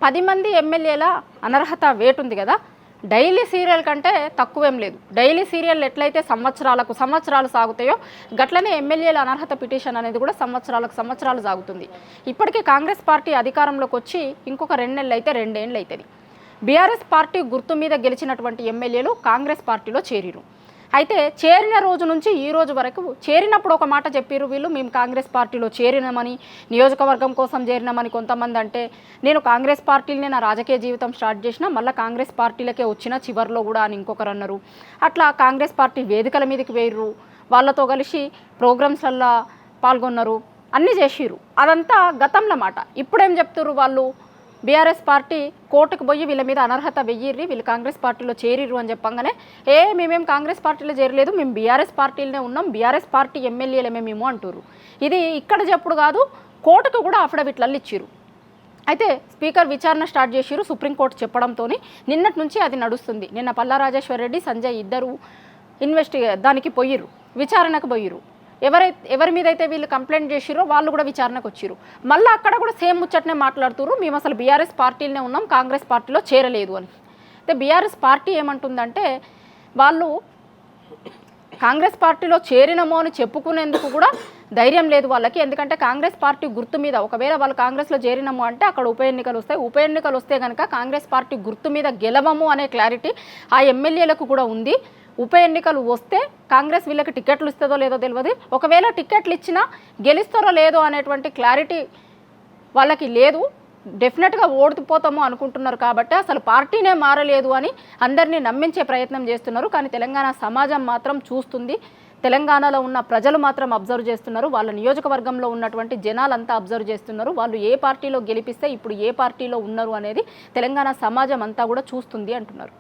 10 మంది ఎమ్మెల్యేల అనర్హత వేటు ఉంది కదా, డైలీ సీరియల్ కంటే తక్కువేం లేదు. డైలీ సీరియల్ ఎట్లయితే సంవత్సరాలు సాగుతాయో గట్లనే ఎమ్మెల్యేల అనర్హత పిటిషన్ అనేది కూడా సంవత్సరాలు సాగుతుంది. ఇప్పటికే కాంగ్రెస్ పార్టీ అధికారంలోకి వచ్చి ఇంకొక 2 నెలలు అయితే 2 ఏళ్ళు అవుతుంది. బీఆర్ఎస్ పార్టీ గుర్తు మీద గెలిచినటువంటి ఎమ్మెల్యేలు కాంగ్రెస్ పార్టీలో చేరిరు. అయితే చేరిన రోజు నుంచి ఈ రోజు వరకు, చేరినప్పుడు ఒక మాట చెప్పారు వీళ్ళు, మేము కాంగ్రెస్ పార్టీలో చేరినామని, నియోజకవర్గం కోసం చేరినామని కొంతమంది అంటే, నేను కాంగ్రెస్ పార్టీలనే నా రాజకీయ జీవితం స్టార్ట్ చేసిన, మళ్ళీ కాంగ్రెస్ పార్టీలకే వచ్చిన చివరిలో కూడా అని ఇంకొకరు అన్నారు. అట్లా కాంగ్రెస్ పార్టీ వేదికల మీదకి వేయరు, వాళ్ళతో కలిసి ప్రోగ్రామ్స్లల్లో పాల్గొన్నారు, అన్నీ చేసిర్రు. అదంతా గతంలో మాట. ఇప్పుడేం చెప్తున్నారు వాళ్ళు, బీఆర్ఎస్ పార్టీ కోర్టుకు పోయి వీళ్ళ మీద అనర్హత వెయ్యిర్రి, వీళ్ళు కాంగ్రెస్ పార్టీలో చేరిర్రు అని చెప్పంగానే, మేమేం కాంగ్రెస్ పార్టీలో చేరలేదు, మేము బీఆర్ఎస్ పార్టీలోనే ఉన్నాం, బీఆర్ఎస్ పార్టీ ఎమ్మెల్యేలమే మేము అంటారు. ఇది ఇక్కడ చెప్పుడు కాదు, కోర్టుకు కూడా అఫిడవిట్లలో ఇచ్చిర్రు. అయితే స్పీకర్ విచారణ స్టార్ట్ చేసిర్రు సుప్రీంకోర్టు చెప్పడంతో నిన్నటి నుంచి అది నడుస్తుంది. నిన్న పల్లా రాజేశ్వర్ రెడ్డి, సంజయ్ ఇద్దరు దానికి పోయిర్రు, విచారణకు పోయిర్రు. ఎవరి మీద అయితే వీళ్ళు కంప్లైంట్ చేసిరో వాళ్ళు కూడా విచారణకు వచ్చిర్రు. మళ్ళీ అక్కడ కూడా సేమ్ ముచ్చటనే మాట్లాడుతున్నారు, మేము అసలు బీఆర్ఎస్ పార్టీలోనే ఉన్నాం, కాంగ్రెస్ పార్టీలో చేరలేదు అని. అయితే బీఆర్ఎస్ పార్టీ ఏమంటుందంటే, వాళ్ళు కాంగ్రెస్ పార్టీలో చేరినమో అని చెప్పుకునేందుకు కూడా ధైర్యం లేదు వాళ్ళకి. ఎందుకంటే కాంగ్రెస్ పార్టీ గుర్తు మీద ఒకవేళ వాళ్ళు కాంగ్రెస్లో చేరినము అంటే అక్కడ ఉప ఎన్నికలు వస్తాయి. ఉప ఎన్నికలు వస్తే కనుక కాంగ్రెస్ పార్టీ గుర్తు మీద గెలవము అనే క్లారిటీ ఆ ఎమ్మెల్యేలకు కూడా ఉంది. ఉప ఎన్నికలు వస్తే కాంగ్రెస్ వీళ్ళకి టికెట్లు ఇస్తుందో లేదో తెలియదు. ఒకవేళ టికెట్లు ఇచ్చినా గెలుస్తారో లేదో అనేటువంటి క్లారిటీ వాళ్ళకి లేదు. డెఫినెట్గా ఓడిపోతాము అనుకుంటున్నారు. కాబట్టి అసలు పార్టీనే మారలేదు అని అందరినీ నమ్మించే ప్రయత్నం చేస్తున్నారు. కానీ తెలంగాణ సమాజం మాత్రం చూస్తుంది, తెలంగాణలో ఉన్న ప్రజలు మాత్రం అబ్జర్వ్ చేస్తున్నారు, వాళ్ళ నియోజకవర్గంలో ఉన్నటువంటి జనాలంతా అబ్జర్వ్ చేస్తున్నారు. వాళ్ళు ఏ పార్టీలో గెలిపిస్తే ఇప్పుడు ఏ పార్టీలో ఉన్నారు అనేది తెలంగాణ సమాజం అంతా కూడా చూస్తుంది అంటున్నారు.